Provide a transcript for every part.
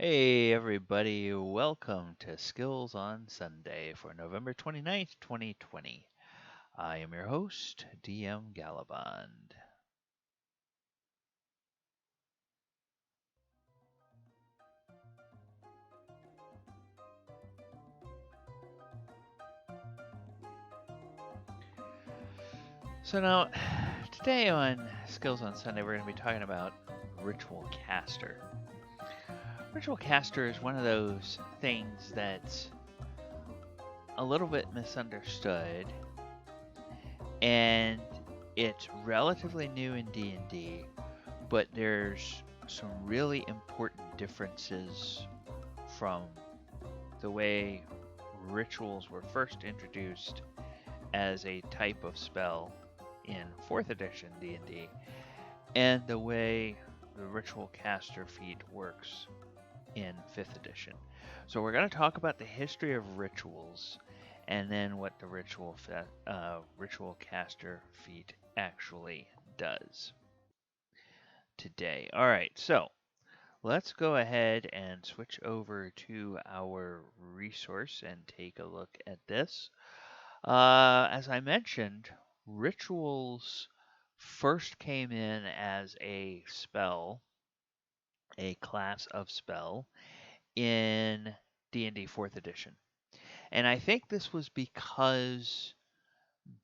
Hey everybody, welcome to Skills on Sunday for November 29th, 2020. I am your host, DM Gallibond. So now, today on Skills on Sunday, we're going to be talking about Ritual Caster. Ritual Caster is one of those things that's a little bit misunderstood, and it's relatively new in D&D, but there's some really important differences from the way rituals were first introduced as a type of spell in 4th edition D&D and the way the ritual caster feat works in 5th edition. So we're going to talk about the history of rituals and then what the ritual caster feat actually does today. All right, so let's go ahead and switch over to our resource and take a look at this. As I mentioned, rituals first came in as a spell, a class of spell, in D&D 4th edition. And I think this was because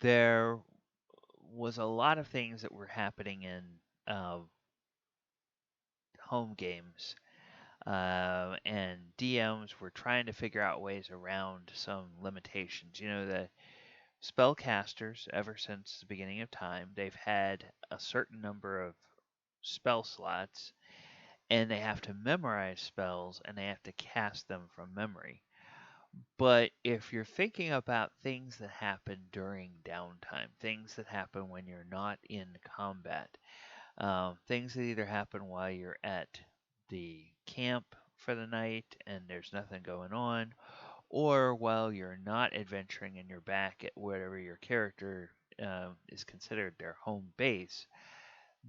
there was a lot of things that were happening in home games, and DMs were trying to figure out ways around some limitations. You know, the spellcasters, ever since the beginning of time, they've had a certain number of spell slots, and they have to memorize spells and they have to cast them from memory. But if you're thinking about things that happen during downtime, things that happen when you're not in combat, things that either happen while you're at the camp for the night and there's nothing going on, or while you're not adventuring and you're back at whatever your character is considered their home base,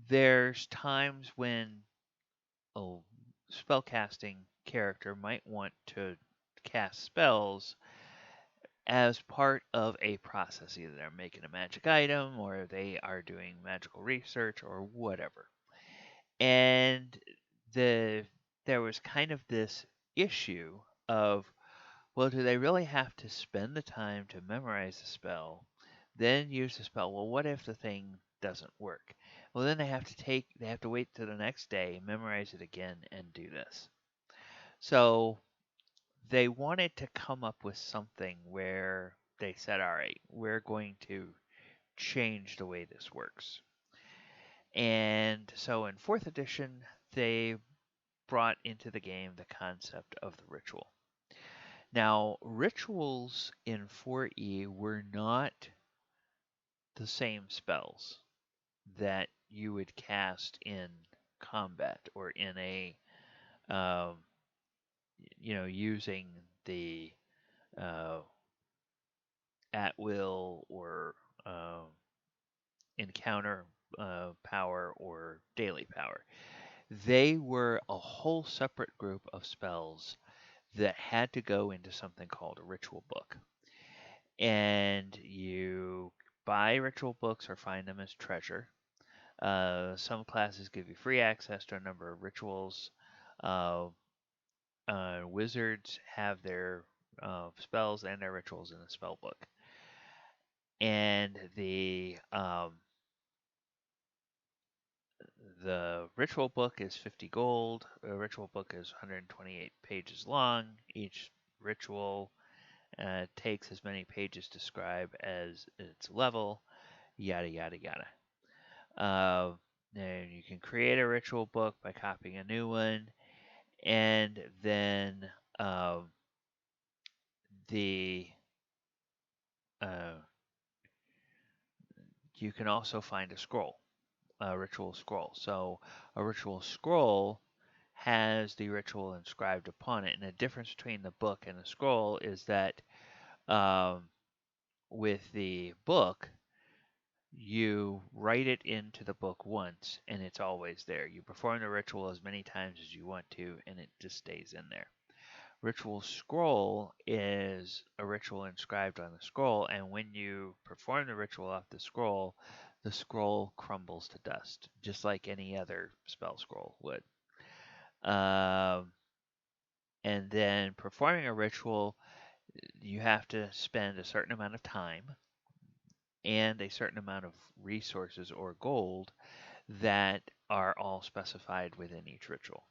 there's times when a spellcasting character might want to cast spells as part of a process. Either they're making a magic item or they are doing magical research or whatever. And there was kind of this issue of, well, do they really have to spend the time to memorize the spell, then use the spell? Well, what if the thing doesn't work? Well, then they have to wait till the next day, memorize it again, and do this. So they wanted to come up with something where they said, all right, we're going to change the way this works. And so in 4th edition, they brought into the game the concept of the ritual. Now, rituals in 4E were not the same spells that you would cast in combat or in a, um, using the uh, at will or encounter power or daily power. They were a whole separate group of spells that had to go into something called a ritual book. And you buy ritual books or find them as treasure. Some classes give you free access to a number of rituals. Uh, Wizards have their spells and their rituals in the spell book. And the ritual book is 50 gold. A ritual book is 128 pages long. Each ritual takes as many pages to describe as its level, yada, yada, yada. And you can create a ritual book by copying a new one, and then the you can also find a scroll, a ritual scroll. So a ritual scroll has the ritual inscribed upon it, and the difference between the book and the scroll is that with the book, you write it into the book once and it's always there. You perform the ritual as many times as you want to and it just stays in there. Ritual scroll is a ritual inscribed on the scroll, and when you perform the ritual off the scroll crumbles to dust, just like any other spell scroll would. Um, and then performing a ritual, you have to spend a certain amount of time and a certain amount of resources or gold that are all specified within each ritual.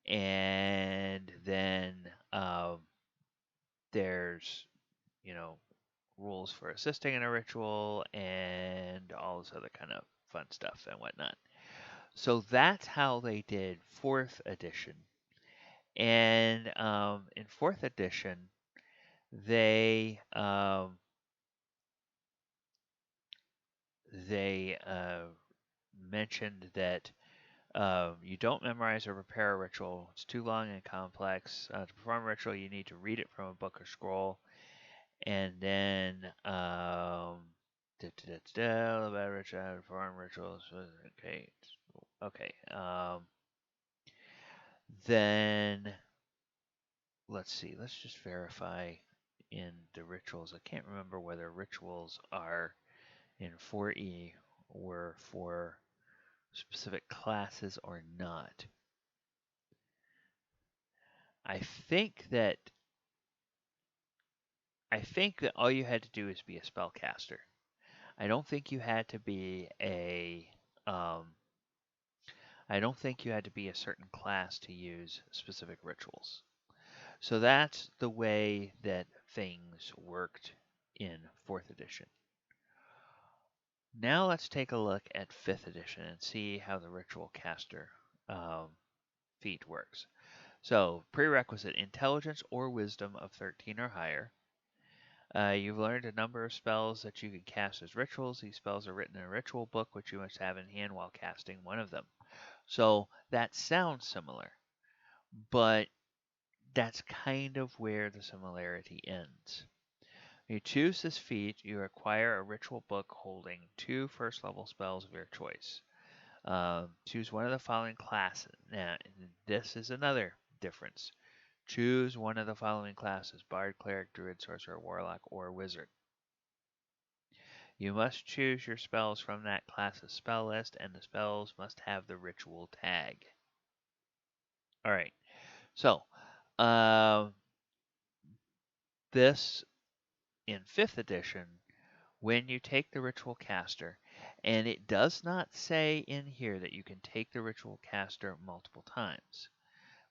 And then there's, you know, rules for assisting in a ritual and all this other kind of fun stuff and whatnot. So that's how they did fourth edition. And in fourth edition, they mentioned that you don't memorize or prepare a ritual. It's too long and complex. To perform a ritual, you need to read it from a book or scroll. And then, about ritual, perform rituals. Okay. Okay. Then, let's see. Let's just verify in the rituals. I can't remember whether rituals are in 4E were for specific classes or not. I think that all you had to do is be a spellcaster. I don't think you had to be a I don't think you had to be a certain class to use specific rituals. So that's the way that things worked in 4th edition. Now let's take a look at 5th edition and see how the ritual caster feat works. So, prerequisite intelligence or wisdom of 13 or higher. You've learned a number of spells that you can cast as rituals. These spells are written in a ritual book, which you must have in hand while casting one of them. So that sounds similar, but that's kind of where the similarity ends. You choose this feat, you acquire a ritual book holding 2 first level spells of your choice. Choose one of the following classes. Now, this is another difference. Choose one of the following classes: Bard, Cleric, Druid, Sorcerer, Warlock, or Wizard. You must choose your spells from that class's spell list, and the spells must have the ritual tag. Alright, so this in 5th edition, when you take the ritual caster, and it does not say in here that you can take the ritual caster multiple times,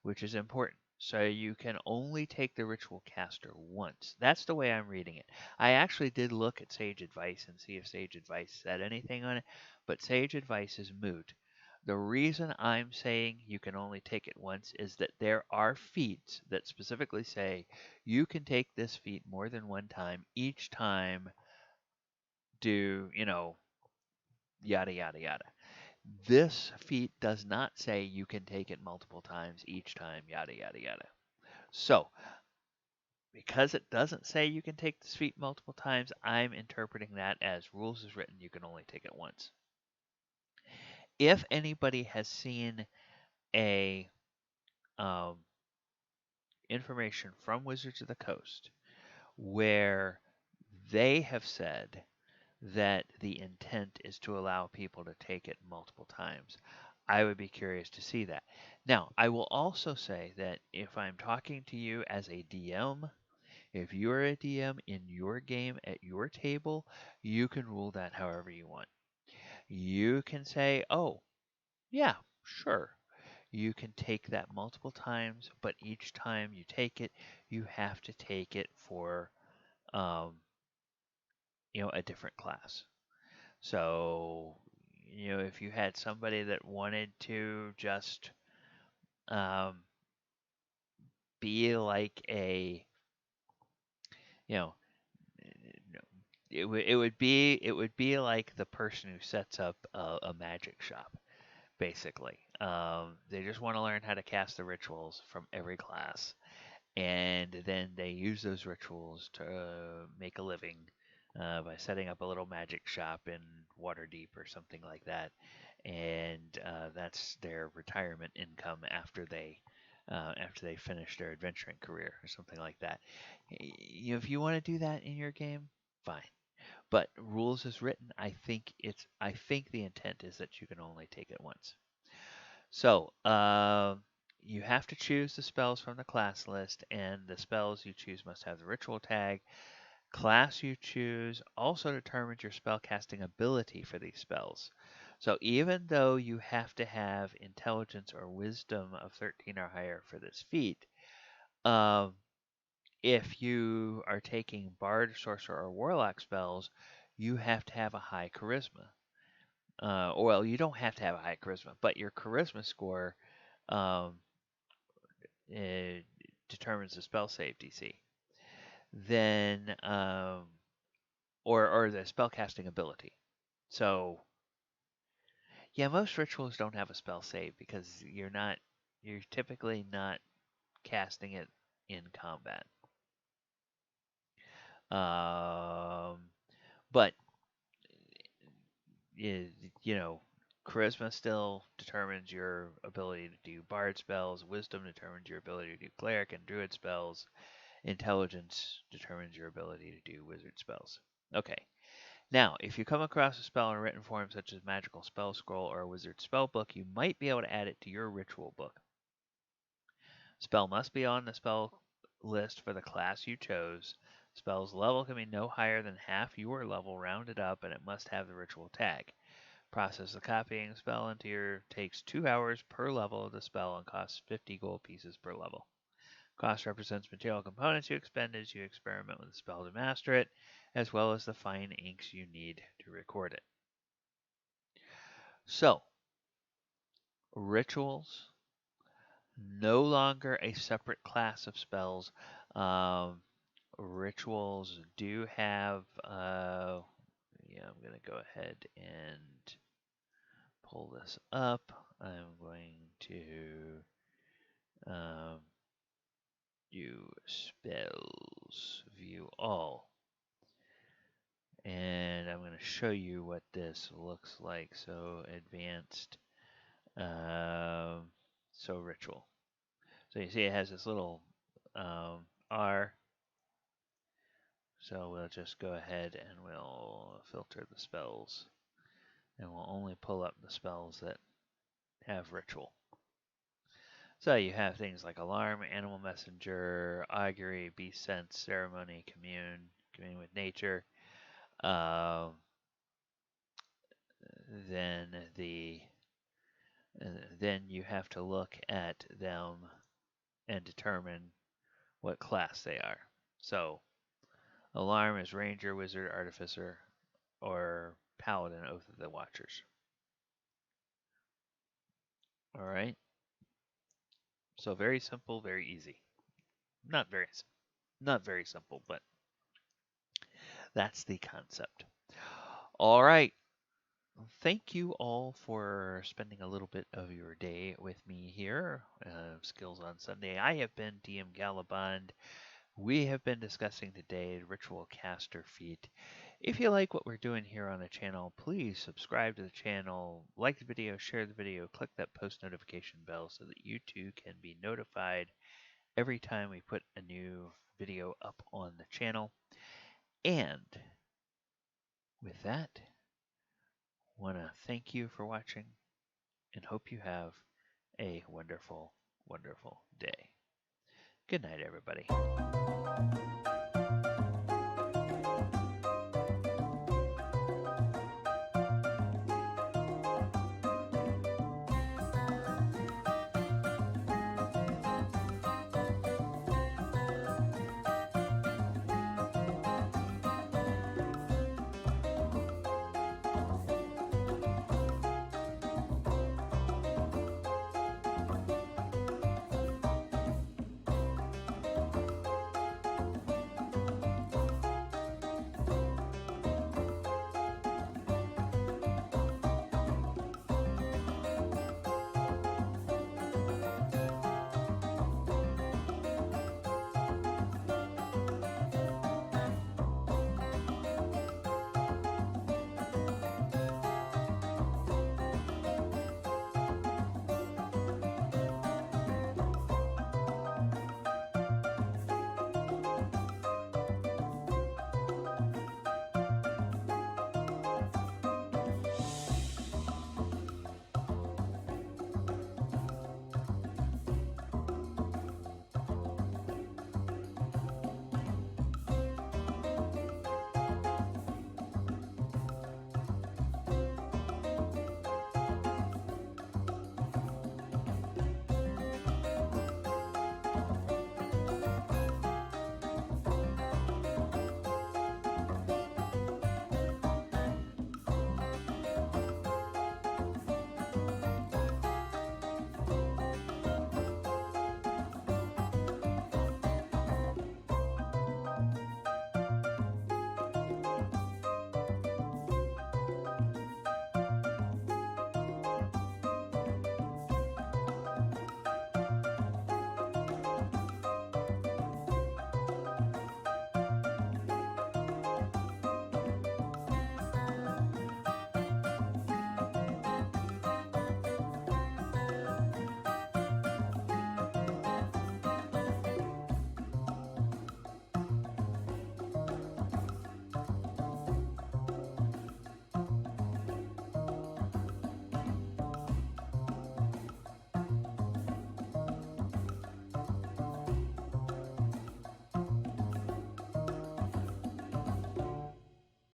which is important. So you can only take the ritual caster once. That's the way I'm reading it. I actually did look at Sage Advice and see if Sage Advice said anything on it, but Sage Advice is moot. The reason I'm saying you can only take it once is that there are feats that specifically say you can take this feat more than one time. Each time do, yada, yada, yada. This feat does not say you can take it multiple times each time, yada, yada, yada. So, because it doesn't say you can take this feat multiple times, I'm interpreting that as rules is written, you can only take it once. If anybody has seen a information from Wizards of the Coast where they have said that the intent is to allow people to take it multiple times, I would be curious to see that. Now, I will also say that if I'm talking to you as a DM, if you're a DM in your game at your table, you can rule that however you want. You can say, oh, yeah, sure. You can take that multiple times, but each time you take it, you have to take it for, um, a different class. So, if you had somebody that wanted to just um, be like a, you know, it would be like the person who sets up a magic shop, basically. They just want to learn how to cast the rituals from every class, and then they use those rituals to make a living by setting up a little magic shop in Waterdeep or something like that, and that's their retirement income after they finish their adventuring career or something like that. If you want to do that in your game, fine. But rules as written, I think the intent is that you can only take it once. So, you have to choose the spells from the class list, and the spells you choose must have the ritual tag. Class you choose also determines your spellcasting ability for these spells. So even though you have to have intelligence or wisdom of 13 or higher for this feat, um, if you are taking bard, sorcerer, or warlock spells, you have to have a high charisma. Well, you don't have to have a high charisma, but your charisma score um, eh, determines the spell save DC. Then, or the spellcasting ability. So, yeah, most rituals don't have a spell save because you're typically not casting it in combat. But you know, charisma still determines your ability to do bard spells. Wisdom determines your ability to do cleric and druid spells. Intelligence determines your ability to do wizard spells. Okay. Now, if you come across a spell in written form such as magical spell scroll or a wizard spell book, you might be able to add it to your ritual book. Spell must be on the spell list for the class you chose. Spell's level can be no higher than half your level rounded up, and it must have the ritual tag. Process the copying spell into your takes 2 hours per level of the spell and costs 50 gold pieces per level. Cost represents material components you expend as you experiment with the spell to master it, as well as the fine inks you need to record it. So, rituals, no longer a separate class of spells. Rituals do have, I'm going to go ahead and pull this up. I'm going to do spells, view all. And I'm going to show you what this looks like. So advanced, so ritual. So you see it has this little R. So we'll just go ahead and we'll filter the spells. And we'll only pull up the spells that have ritual. So you have things like alarm, animal messenger, augury, beast sense, ceremony, commune with nature. Then then you have to look at them and determine what class they are. So alarm is ranger, wizard, artificer, or paladin, oath of the watchers. All right. So very simple, very easy. Not very simple, but that's the concept. All right. Thank you all for spending a little bit of your day with me here, Skills on Sunday. I have been DM Gallibond. We have been discussing today Ritual Caster Feat. If you like what we're doing here on the channel, please subscribe to the channel, like the video, share the video, click that post notification bell so that you too can be notified every time we put a new video up on the channel. And with that, I want to thank you for watching and hope you have a wonderful, wonderful day. Good night, everybody.